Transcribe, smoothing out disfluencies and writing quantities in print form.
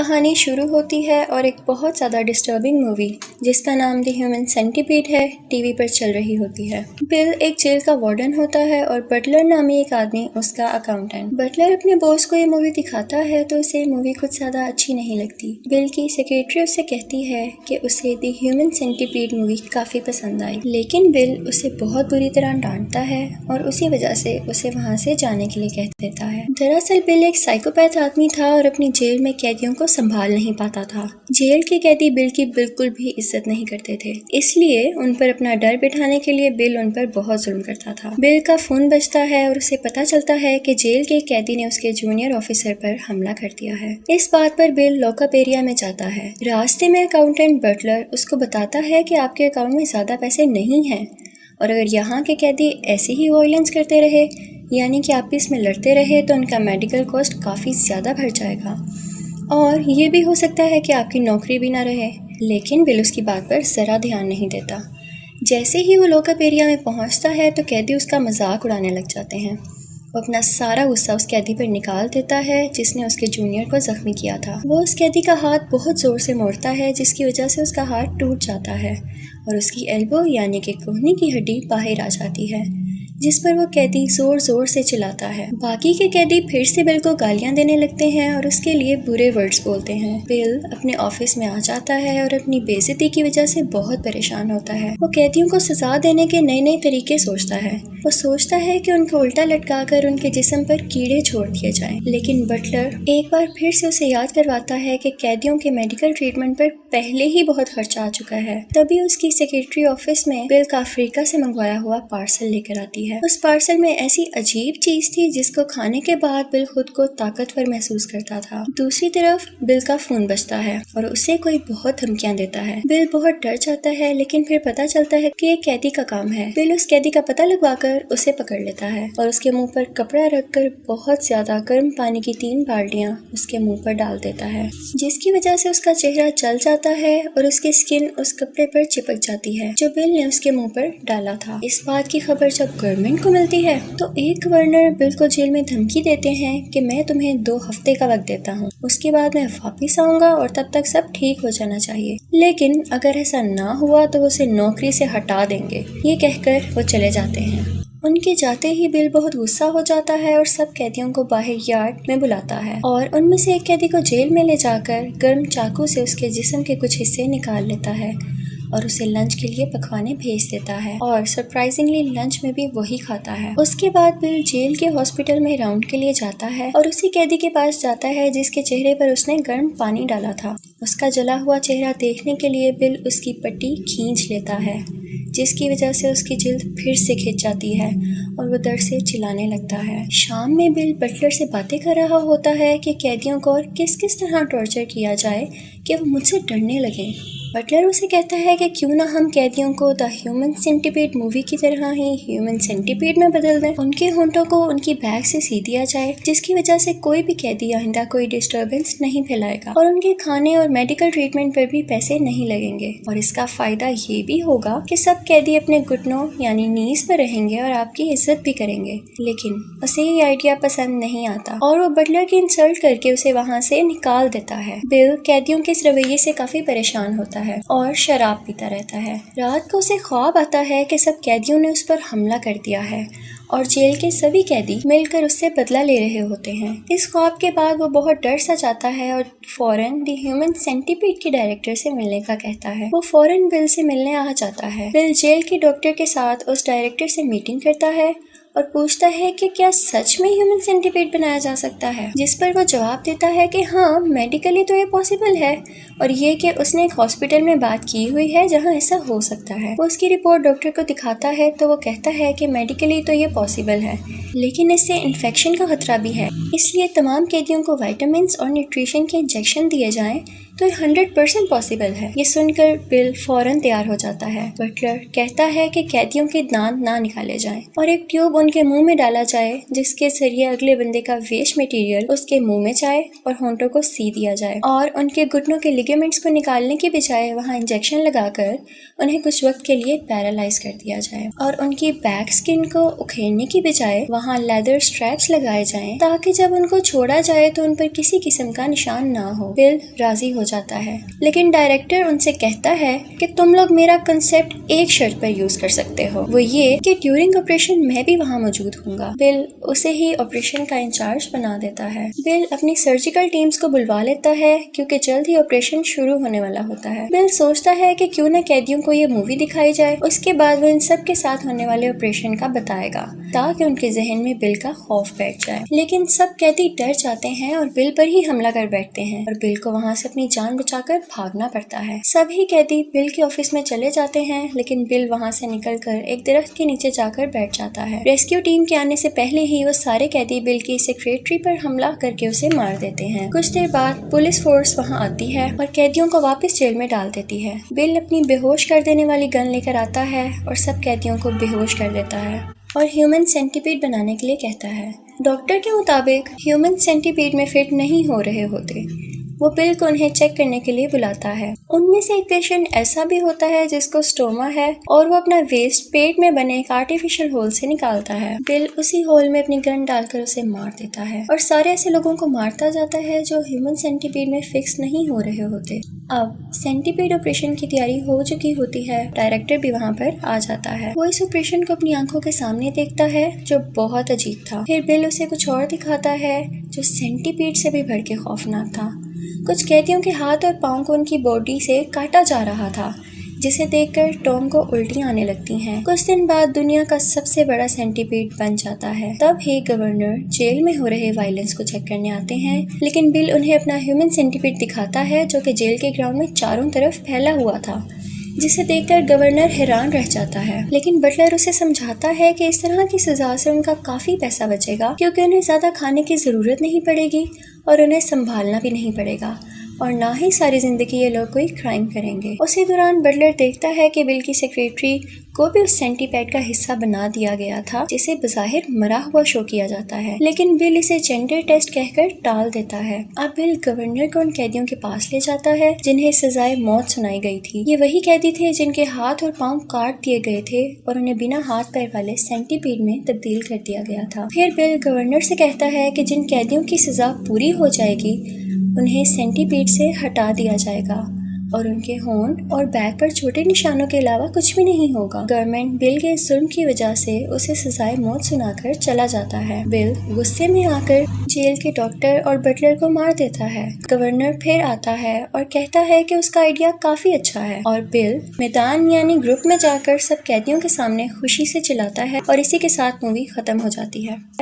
कहानी शुरू होती है और एक बहुत ज़्यादा डिस्टर्बिंग मूवी जिसका नाम द ह्यूमन सेंटीपीड है टीवी पर चल रही होती है। बिल एक जेल का वार्डन होता है और बटलर नामी एक आदमी उसका अकाउंटेंट। बटलर अपने बॉस को ये मूवी दिखाता है तो उसे मूवी कुछ ज़्यादा अच्छी नहीं लगती। बिल की सेक्रेटरी उससे कहती है कि उसे द ह्यूमन सेंटीपीड मूवी काफ़ी पसंद आई, लेकिन बिल उसे बहुत बुरी तरह डांटता है और उसी वजह से उसे वहाँ से जाने के लिए कह देता है। दरअसल बिल एक साइकोपैथ आदमी था और अपनी जेल में कैदियों को संभाल नहीं पाता था। जेल के कैदी बिल की बिल्कुल भी इज्जत नहीं करते थे, इसलिए उन पर अपना डर बिठाने के लिए बिल उन पर बहुत जुल्म करता था। बिल का फोन बजता है और उसे पता चलता है कि जेल के कैदी ने उसके जूनियर ऑफिसर पर हमला कर दिया है। इस बात पर बिल लॉकअप एरिया में जाता है। रास्ते में अकाउंटेंट बटलर उसको बताता है कि आपके अकाउंट में ज्यादा पैसे नहीं हैं और अगर यहाँ के कैदी ऐसे ही वायलेंस करते रहे, यानी कि आपस में लड़ते रहे, तो उनका मेडिकल कॉस्ट काफ़ी ज़्यादा बढ़ जाएगा और ये भी हो सकता है कि आपकी नौकरी भी ना रहे। लेकिन बिल उसकी बात पर ज़रा ध्यान नहीं देता। जैसे ही वो लॉकअप एरिया में पहुंचता है तो कैदी उसका मजाक उड़ाने लग जाते हैं। वो अपना सारा गुस्सा उस कैदी पर निकाल देता है जिसने उसके जूनियर को जख्मी किया था। वो उस कैदी का हाथ बहुत ज़ोर से मोड़ता है जिसकी वजह से उसका हाथ टूट जाता है और उसकी एल्बो यानी कि कोहनी की हड्डी बाहर आ जाती है, जिस पर वो कैदी जोर जोर से चिल्लाता है। बाकी के कैदी फिर से बिल को गालियां देने लगते हैं और उसके लिए बुरे वर्ड्स बोलते हैं। बिल अपने ऑफिस में आ जाता है और अपनी बेइज्जती की वजह से बहुत परेशान होता है। वो कैदियों को सजा देने के नए नए तरीके सोचता है। वो सोचता है कि उनको उल्टा लटकाकर उनके जिस्म पर कीड़े छोड़ दिए जाएं। लेकिन बटलर एक बार फिर से उसे याद करवाता है कि कैदियों के मेडिकल ट्रीटमेंट पर पहले ही बहुत खर्चा आ चुका है। तभी उसकी सेक्रेटरी ऑफिस में बिल का अफ्रीका से मंगवाया हुआ पार्सल लेकर आती है। उस पार्सल में ऐसी अजीब चीज थी जिसको खाने के बाद बिल खुद को ताकतवर महसूस करता था। दूसरी तरफ बिल का फोन बजता है और उसे कोई बहुत धमकियां देता है। बिल बहुत डर जाता है, लेकिन फिर पता चलता है कि ये कैदी का काम है। बिल उस कैदी का पता लगवाकर उसे पकड़ लेता है और उसके मुंह पर कपड़ा रखकर बहुत ज्यादा गर्म पानी की 3 बाल्टियां उसके मुंह पर डाल देता है, जिसकी वजह से उसका चेहरा जल जाता है और उसकी स्किन उस कपड़े पर चिपक जाती है जो बिल ने उसके मुंह पर डाला था। इस बात की खबर जब गवर्नमेंट को मिलती है तो एक गवर्नर बिल को जेल में धमकी देते हैं कि मैं तुम्हें 2 हफ्ते का वक्त देता हूँ, उसके बाद मैं वापिस आऊंगा और तब तक सब ठीक हो जाना चाहिए, लेकिन अगर ऐसा ना हुआ तो वो उसे नौकरी से हटा देंगे। ये कहकर वो चले जाते हैं। उनके जाते ही बिल बहुत गुस्सा हो जाता है और सब कैदियों को बाहर यार्ड में बुलाता है और उनमें से एक कैदी को जेल में ले जाकर गर्म चाकू से उसके जिस्म के कुछ हिस्से निकाल लेता है और उसे लंच के लिए पकवाने भेज देता है और सरप्राइजिंगली लंच में भी वही खाता है। उसके बाद बिल जेल के हॉस्पिटल में राउंड के लिए जाता है और उसी कैदी के पास जाता है जिसके चेहरे पर उसने गर्म पानी डाला था। उसका जला हुआ चेहरा देखने के लिए बिल उसकी पट्टी खींच लेता है, जिसकी वजह से उसकी जिल्द फिर से खिंच जाती है और वो दर्द से चिल्लाने लगता है। शाम में बिल बटलर से बातें कर रहा होता है कि कैदियों को और किस किस तरह टॉर्चर किया जाए कि वो मुझसे डरने लगे। बटलर उसे कहता है कि क्यों ना हम कैदियों को द ह्यूमन सेंटीपीड मूवी की तरह ही ह्यूमन सेंटीपीड में बदल दें। उनके होंठों को उनकी बैग से सी दिया जाए, जिसकी वजह से कोई भी कैदी आइंदा कोई डिस्टर्बेंस नहीं फैलाएगा और उनके खाने और मेडिकल ट्रीटमेंट पर भी पैसे नहीं लगेंगे। और इसका फायदा ये भी होगा कि सब कैदी अपने घुटनों यानी नीज पर रहेंगे और आपकी इज्जत भी करेंगे। लेकिन उसे ये आइडिया पसंद नहीं आता और वो बटलर की इंसल्ट करके उसे वहाँ से निकाल देता है। बिल कैदियों के इस रवैये से काफी परेशान होता है और शराब पीता रहता है। रात को उसे ख्वाब आता है कि सब कैदियों ने उस पर हमला कर दिया है और जेल के सभी कैदी मिलकर उससे बदला ले रहे होते हैं। इस ख्वाब के बाद वो बहुत डर सा जाता है और फौरन द ह्यूमन सेंटीपीड के डायरेक्टर से मिलने का कहता है। वो फौरन बिल से मिलने आ जाता है। बिल जेल के डॉक्टर के साथ उस डायरेक्टर से मीटिंग करता है और पूछता है कि क्या सच में ह्यूमन सेंटीपीड बनाया जा सकता है, जिस पर वो जवाब देता है कि हाँ, मेडिकली तो ये पॉसिबल है और ये कि उसने एक हॉस्पिटल में बात की हुई है जहाँ ऐसा हो सकता है। वो उसकी रिपोर्ट डॉक्टर को दिखाता है तो वो कहता है कि मेडिकली तो ये पॉसिबल है, लेकिन इससे इन्फेक्शन का खतरा भी है, इसलिए तमाम कैदियों को विटामिन्स और न्यूट्रिशन के इंजेक्शन दिए जाएं तो 100% पॉसिबल है। ये सुनकर बिल फौरन तैयार हो जाता है। बटलर कहता है कि कैदियों के दांत ना निकाले जाएं और एक ट्यूब उनके मुंह में डाला जाए, जिसके जरिए अगले बंदे का वेस्ट मटेरियल उसके मुंह में जाए और होंठों को सी दिया जाए, और उनके घुटनों के लिगामेंट्स को निकालने की बजाय वहां इंजेक्शन लगाकर उन्हें कुछ वक्त के लिए पैरालाइज कर दिया जाए, और उनकी बैक स्किन को उखेड़ने की बजाय वहां लेदर स्ट्रैप्स लगाए जाएं, ताकि जब उनको छोड़ा जाए तो उन पर किसी किस्म का निशान ना हो। बिल राजी हो जाता है, लेकिन डायरेक्टर उनसे कहता है कि तुम लोग मेरा कंसेप्ट एक शर्त पर यूज कर सकते हो, वो ये कि ड्यूरिंग ऑपरेशन मैं भी वहाँ मौजूद हूँगा। बिल उसे ही ऑपरेशन का इंचार्ज बना देता है। बिल अपनी सर्जिकल टीम्स को बुलवा लेता है क्योंकि जल्द ही ऑपरेशन शुरू होने वाला होता है। बिल सोचता है कि क्यों न कैदियों को ये मूवी दिखाई जाए, उसके बाद वो इन सब के साथ होने वाले ऑपरेशन का बताएगा ताकि उनके जहन में बिल का खौफ बैठ जाए। लेकिन सब कैदी डर जाते हैं और बिल पर ही हमला कर बैठते हैं और बिल को वहाँ से अपनी जान बचाकर भागना पड़ता है। सभी कैदी बिल के ऑफिस में चले जाते हैं, लेकिन बिल वहाँ से निकलकर एक दरख्त के नीचे जाकर बैठ जाता है। रेस्क्यू टीम के आने से पहले ही वो सारे कैदी बिल की सेक्रेटरी पर हमला करके उसे मार देते हैं। कुछ देर बाद पुलिस फोर्स वहाँ आती है और कैदियों को वापस जेल में डाल देती है। बिल अपनी बेहोश कर देने वाली गन लेकर आता है और सब कैदियों को बेहोश कर देता है और ह्यूमन सेंटीपीड बनाने के लिए कहता है। डॉक्टर के मुताबिक ह्यूमन सेंटीपीड में फिट नहीं हो रहे होते। वो बिल को उन्हें चेक करने के लिए बुलाता है। उनमें से एक पेशेंट ऐसा भी होता है जिसको स्टोमा है और वो अपना वेस्ट पेट में बने एक आर्टिफिशियल होल से निकालता है। बिल उसी होल में अपनी गन डालकर उसे मार देता है और सारे ऐसे लोगों को मारता जाता है जो ह्यूमन सेंटीपीड में फिक्स नहीं हो रहे होते। अब सेंटीपीड ऑपरेशन की तैयारी हो चुकी होती है। डायरेक्टर भी वहाँ पर आ जाता है। वो इस ऑपरेशन को अपनी आंखों के सामने देखता है जो बहुत अजीब था। फिर बिल उसे कुछ और दिखाता है जो सेंटीपीड से भी बढ़ के खौफनाक था। कुछ कैदियों के हाथ और पाँव को उनकी बॉडी से काटा जा रहा था, जिसे देखकर टॉम को उल्टियां आने लगती हैं। कुछ दिन बाद दुनिया का सबसे बड़ा सेंटीपीड बन जाता है। तब ही गवर्नर जेल में हो रहे वायलेंस को चेक करने आते हैं, लेकिन बिल उन्हें अपना ह्यूमन सेंटीपीड दिखाता है जो कि जेल के ग्राउंड में चारों तरफ फैला हुआ था, जिसे देखकर गवर्नर हैरान रह जाता है। लेकिन बटलर उसे समझाता है कि इस तरह की सजा से उनका काफी पैसा बचेगा क्योंकि उन्हें ज्यादा खाने की जरूरत नहीं पड़ेगी और उन्हें संभालना भी नहीं पड़ेगा, और ना ही सारी जिंदगी ये लोग कोई क्राइम करेंगे। उसी दौरान बटलर देखता है कि बिल की सेक्रेटरी को भी उस सेंटीपैड का हिस्सा बना दिया गया था, जिसे बज़ाहिर मरा हुआ शो किया जाता है, लेकिन बिल इसे जेंडर टेस्ट कहकर टाल देता है। अब बिल गवर्नर को उन कैदियों के पास ले जाता है जिन्हें सजाए मौत सुनाई गई थी। ये वही कैदी थे जिनके हाथ और पाँव काट दिए गए थे और उन्हें बिना हाथ पैर वाले सेंटीपीड में तब्दील कर दिया गया था। फिर बिल गवर्नर से कहता है कि जिन कैदियों की सजा पूरी हो जाएगी उन्हें सेंटीपीड से हटा दिया जाएगा और उनके होंठ और बैक पर छोटे निशानों के अलावा कुछ भी नहीं होगा। गवर्नमेंट बिल के जुल्म की वजह से उसे सजाए मौत सुनाकर चला जाता है। बिल गुस्से में आकर जेल के डॉक्टर और बटलर को मार देता है। गवर्नर फिर आता है और कहता है कि उसका आइडिया काफी अच्छा है और बिल मैदान यानी ग्रुप में जाकर सब कैदियों के सामने खुशी से चिल्लाता है और इसी के साथ मूवी खत्म हो जाती है।